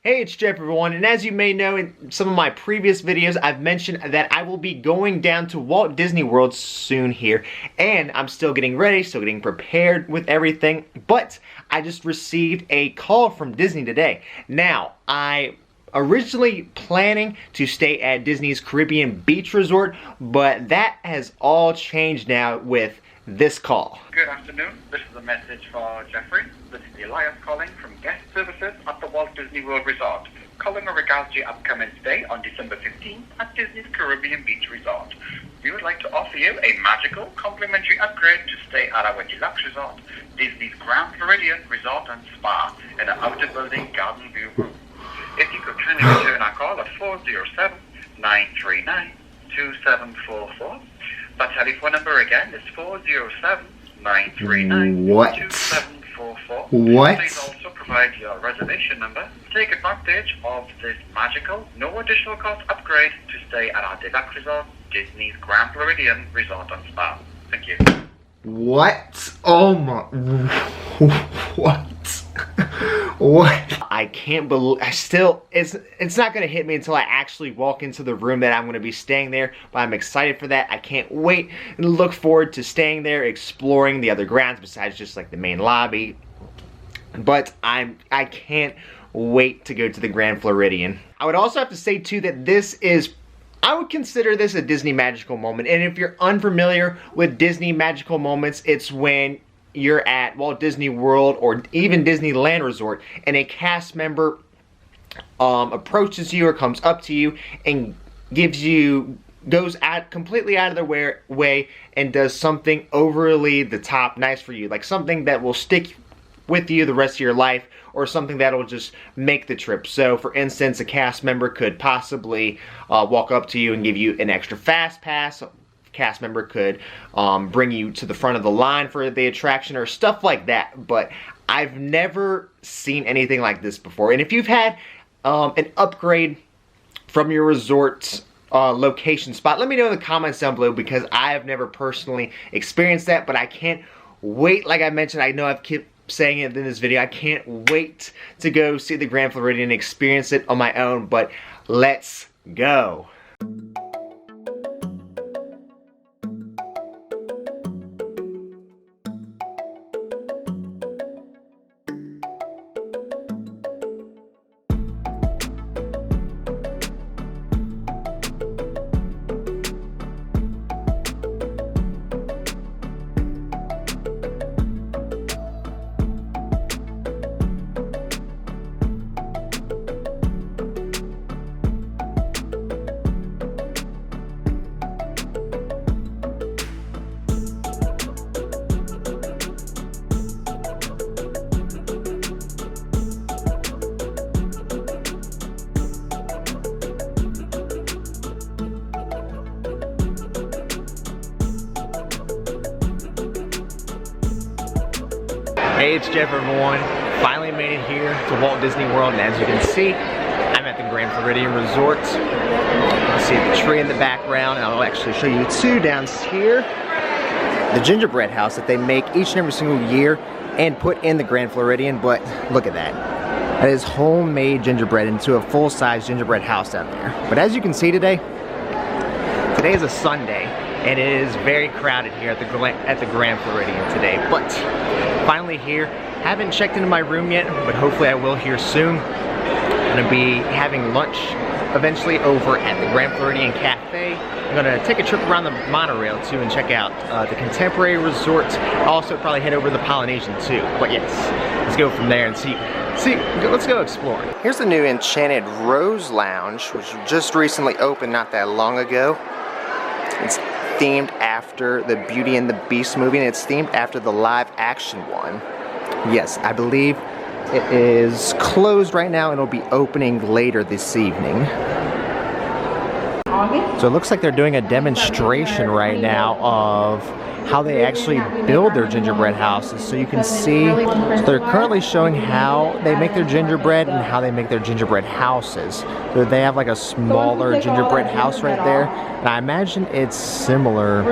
Hey, it's Jeff everyone, and as you may know in some of my previous videos, I've mentioned that I will be going down to Walt Disney World soon here, and I'm still getting ready, still getting prepared with everything, but I just received a call from Disney today. Now, I originally planning to stay at Disney's Caribbean Beach Resort, but that has all changed now with this call. Good afternoon. This is a message for Jeffrey. This is Elias calling from Guest Services at the Walt Disney World Resort. Calling in regards to your upcoming stay on December 15th at Disney's Caribbean Beach Resort. We would like to offer you a magical complimentary upgrade to stay at our deluxe resort, Disney's Grand Floridian Resort and Spa, in an outer building garden view room. If you could kindly return our call at 407-939-2744. That telephone number again is 407-939-2744. What? Please also provide your reservation number to take advantage of this magical, no additional cost upgrade to stay at our deluxe resort, Disney's Grand Floridian Resort and Spa. Thank you. What? Oh my... What? What? I can't believe... It's not going to hit me until I actually walk into the room that I'm going to be staying there, but I'm excited for that. I can't wait and look forward to staying there, exploring the other grounds besides just like the main lobby. But I can't wait to go to the Grand Floridian. I would also have to say too that I would consider this a Disney magical moment. And if you're unfamiliar with Disney magical moments, it's when you're at Walt Disney World or even Disneyland Resort and a cast member approaches you or comes up to you and goes completely out of their way and does something overly the top nice for you. Like something that will stick with you the rest of your life, or something that will just make the trip. So for instance, a cast member could possibly walk up to you and give you an extra fast pass. A cast member could bring you to the front of the line for the attraction or stuff like that. But I've never seen anything like this before. And if you've had an upgrade from your resort's location spot, let me know in the comments down below, because I have never personally experienced that. But I can't wait. Like I mentioned, I know I've kept saying it in this video, I can't wait to go see the Grand Floridian and experience it on my own, but let's go. Hey, it's Jeff everyone. Finally made it here to Walt Disney World, and as you can see, I'm at the Grand Floridian Resort. You see the tree in the background, and I'll actually show you too down here. The gingerbread house that they make each and every single year and put in the Grand Floridian, but look at that. That is homemade gingerbread into a full-size gingerbread house down there. But as you can see today is a Sunday, and it is very crowded here at the Grand Floridian today. But finally here, haven't checked into my room yet, but hopefully I will here soon. I'm gonna be having lunch eventually over at the Grand Floridian Cafe. I'm gonna take a trip around the monorail too and check out the Contemporary Resort. Also probably head over to the Polynesian too. But yes, let's go from there and see, let's go explore. Here's the new Enchanted Rose Lounge, which just recently opened not that long ago. It's themed after the Beauty and the Beast movie, and it's themed after the live action one. Yes, I believe it is closed right now and it'll be opening later this evening. So it looks like they're doing a demonstration right now of how they actually build their gingerbread houses. So you can see, so they're currently showing how they make their gingerbread and how they make their gingerbread houses. So they have like a smaller gingerbread house right there, and I imagine it's similar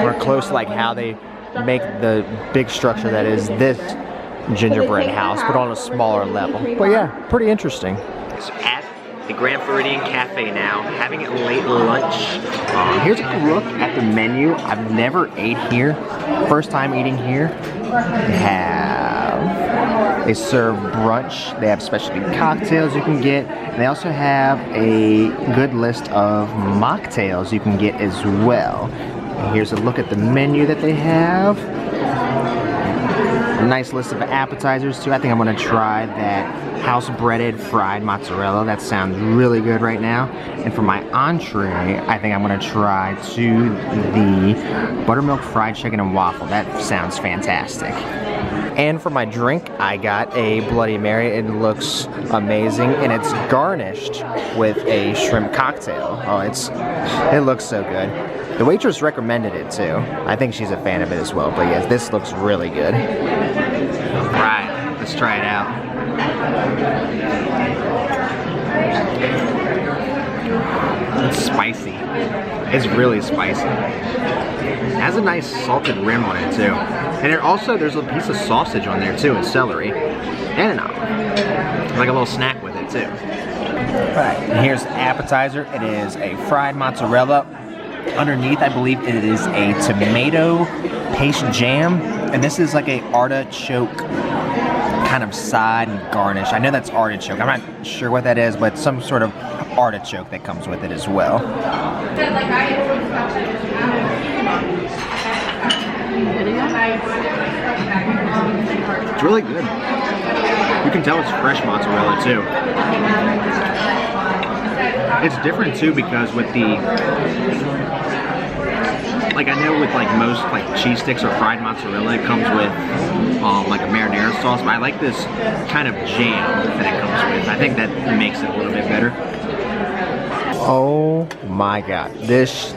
or close to like how they make the big structure that is this gingerbread house, but on a smaller level. But yeah, pretty interesting. So at the Grand Floridian Cafe now, having a late lunch. Here's a look at the menu. I've never ate here. First time eating here. They serve brunch. They have specialty cocktails you can get. And they also have a good list of mocktails you can get as well. And here's a look at the menu that they have. A nice list of appetizers too. I think I'm gonna try that house breaded fried mozzarella. That sounds really good right now. And for my entree, I think I'm gonna try the buttermilk fried chicken and waffle. That sounds fantastic. And for my drink, I got a Bloody Mary. It looks amazing, and it's garnished with a shrimp cocktail. Oh, it looks so good. The waitress recommended it too. I think she's a fan of it as well, but yes, this looks really good. Right, let's try it out. It's spicy. It's really spicy. It has a nice salted rim on it too. And there's a piece of sausage on there too, and celery. And an olive. Like a little snack with it too. Alright, and here's the appetizer. It is a fried mozzarella. Underneath, I believe it is a tomato paste jam. And this is like a artichoke kind of side and garnish. I know that's artichoke. I'm not sure what that is, but some sort of artichoke that comes with it as well. It's really good. You can tell it's fresh mozzarella too. It's different too because with the, like I know with like most like cheese sticks or fried mozzarella, it comes with like a marinara sauce, but I like this kind of jam that it comes with. I think that makes it a little bit better. Oh my god, this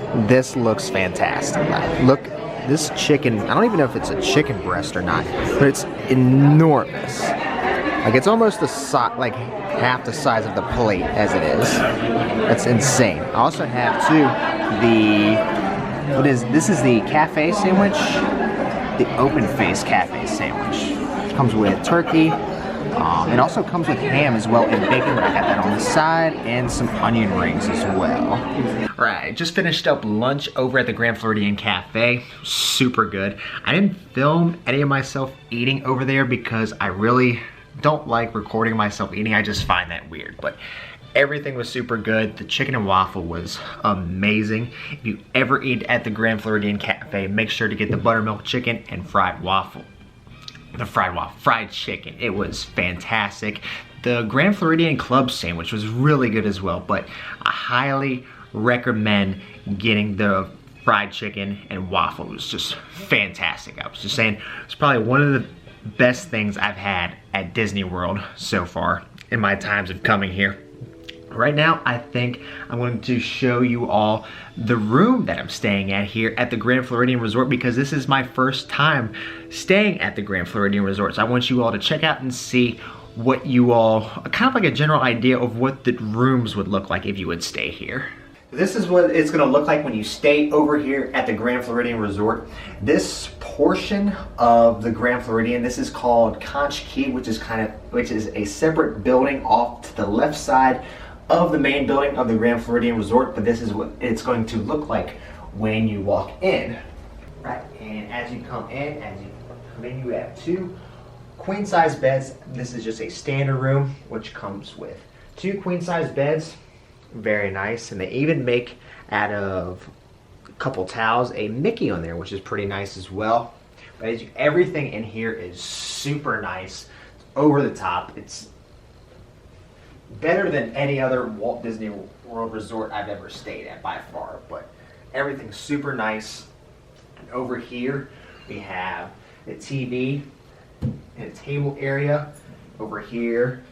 looks fantastic. Look, this chicken, I don't even know if it's a chicken breast or not, but it's enormous. Like it's almost the like half the size of the plate as it is. That's insane. I also have too this is the cafe sandwich, the open face cafe sandwich. It comes with turkey. It also comes with ham as well and bacon, but I got that on the side, and some onion rings as well. Alright, just finished up lunch over at the Grand Floridian Cafe. Super good. I didn't film any of myself eating over there because I really don't like recording myself eating. I just find that weird, but everything was super good. The chicken and waffle was amazing. If you ever eat at the Grand Floridian Cafe, make sure to get the buttermilk chicken and fried waffle. Fried chicken. It was fantastic. The Grand Floridian Club sandwich was really good as well, but I highly recommend getting the fried chicken and waffle. It was just fantastic. I was just saying, it's probably one of the best things I've had at Disney World so far in my times of coming here. Right now, I think I'm going to show you all the room that I'm staying at here at the Grand Floridian Resort, because this is my first time staying at the Grand Floridian Resort. So I want you all to check out and see what you all, kind of like a general idea of what the rooms would look like if you would stay here. This is what it's going to look like when you stay over here at the Grand Floridian Resort. This portion of the Grand Floridian, this is called Conch Key, which is a separate building off to the left side of the main building of the Grand Floridian Resort, but this is what it's going to look like when you walk in. Right, and as you come in, you have two queen size beds. This is just a standard room, which comes with two queen size beds. Very nice, and they even make out of a couple towels a Mickey on there, which is pretty nice as well. But everything in here is super nice. It's over the top. It's better than any other Walt Disney World resort I've ever stayed at by far, but everything's super nice. And over here we have the TV and a table area. Over here,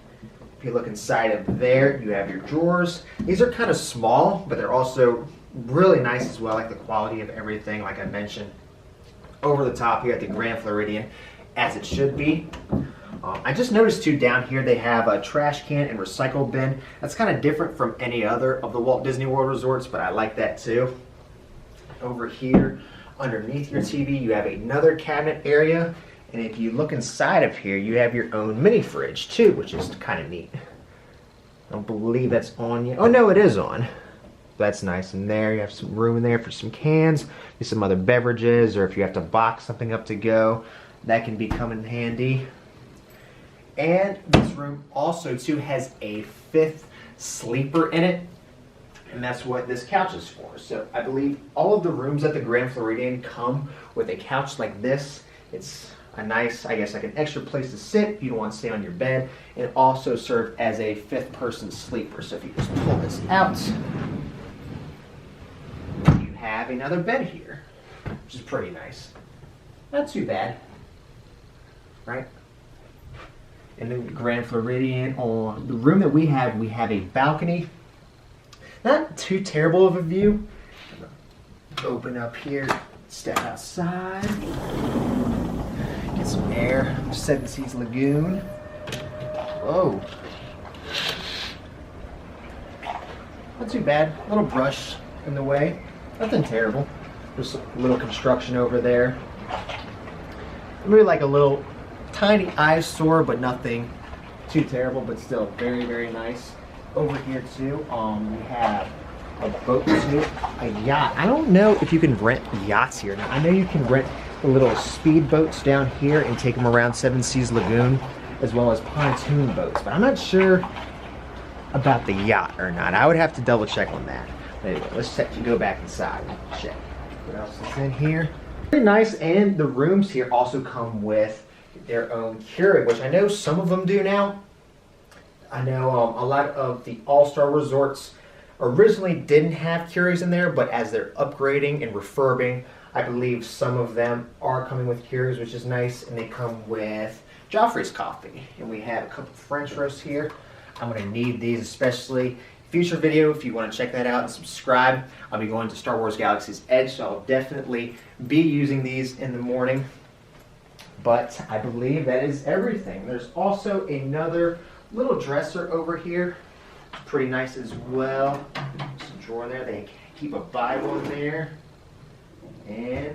if you look inside of there, you have your drawers. These are kind of small, but they're also really nice as well. I like the quality of everything, like I mentioned. Over the top here at the Grand Floridian, as it should be. I just noticed too down here they have a trash can and recycle bin. That's kind of different from any other of the Walt Disney World resorts, but I like that too. Over here, underneath your TV, you have another cabinet area, And if you look inside of here, you have your own mini fridge too, which is kind of neat. I don't believe that's on yet. Oh no, it is on. That's nice in there. You have some room in there for some cans, maybe some other beverages, or if you have to box something up to go, that can be coming handy. And this room also too has a 5th sleeper in it, and that's what this couch is for. So I believe all of the rooms at the Grand Floridian come with a couch like this. It's a nice, I guess, like an extra place to sit if you don't want to stay on your bed, and also serve as a 5th person sleeper. So if you just pull this out, you have another bed here, which is pretty nice. Not too bad, right? And then Grand Floridian, on the room that we have a balcony. Not too terrible of a view. Open up here, step outside, get some air. 7 Seas Lagoon. Whoa. Not too bad. A little brush in the way. Nothing terrible. Just a little construction over there. Really like a little tiny eyesore, but nothing too terrible, but still very, very nice. Over here too, we have a boat too, a yacht. I don't know if you can rent yachts here. Now I know you can rent the little speed boats down here and take them around 7 Seas Lagoon, as well as pontoon boats, but I'm not sure about the yacht or not. I would have to double check on that. But anyway, let's go back inside and check what else is in here. Very nice, and the rooms here also come with their own Keurig, which I know some of them do now. I know a lot of the all-star resorts originally didn't have Keurigs in there, but as they're upgrading and refurbing, I believe some of them are coming with Keurigs, which is nice, and they come with Joffrey's coffee. And we have a couple French roasts here. I'm going to need these, especially future video. If you want to check that out and subscribe, I'll be going to Star Wars Galaxy's Edge, so I'll definitely be using these in the morning. But I believe that is everything. There's also another little dresser over here. Pretty nice as well. Some drawer there. They keep a Bible in there. And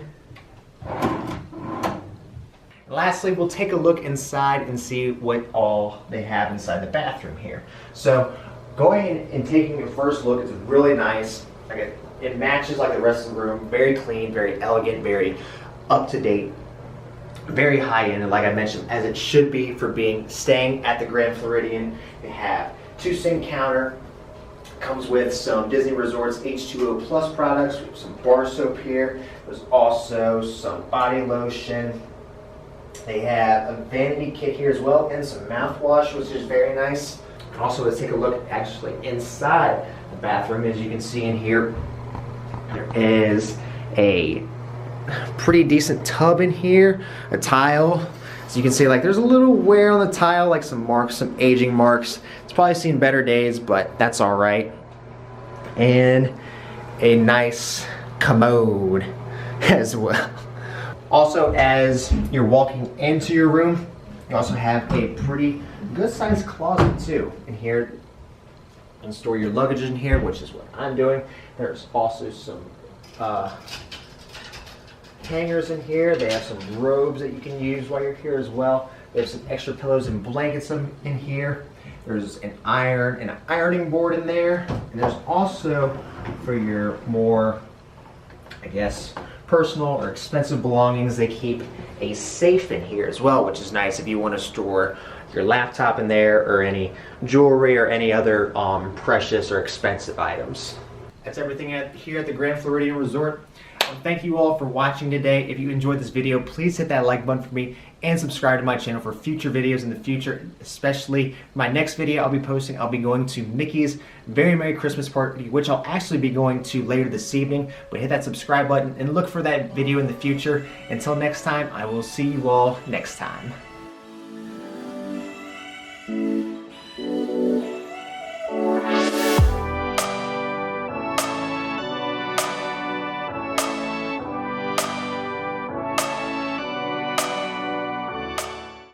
lastly, we'll take a look inside and see what all they have inside the bathroom here. So go ahead and taking a first look. It's really nice. It matches like the rest of the room. Very clean, very elegant, very up to date. Very high end, and like I mentioned, as it should be for staying at the Grand Floridian. They have 2 sink counter, comes with some Disney Resorts H2O Plus products, some bar soap here. There's also some body lotion. They have a vanity kit here as well, and some mouthwash, which is very nice. Also, let's take a look actually inside the bathroom. As you can see in here, there is a pretty decent tub in here, a tile. So you can see like there's a little wear on the tile, like some marks, some aging marks. It's probably seen better days, but that's all right. And a nice commode as well. Also, as you're walking into your room, you also have a pretty good sized closet too. In here, you can store your luggage in here, which is what I'm doing. There's also some hangers in here. They have some robes that you can use while you're here as well. They have some extra pillows and blankets in here. There's an iron and an ironing board in there. And there's also, for your more, I guess, personal or expensive belongings, they keep a safe in here as well, which is nice if you want to store your laptop in there or any jewelry or any other precious or expensive items. That's everything here at the Grand Floridian Resort. Thank you all for watching today. If you enjoyed this video, please hit that like button for me and subscribe to my channel for future videos in the future, especially my next video I'll be posting. I'll be going to Mickey's Very Merry Christmas Party, which I'll actually be going to later this evening. But hit that subscribe button and look for that video in the future. Until next time, I will see you all next time.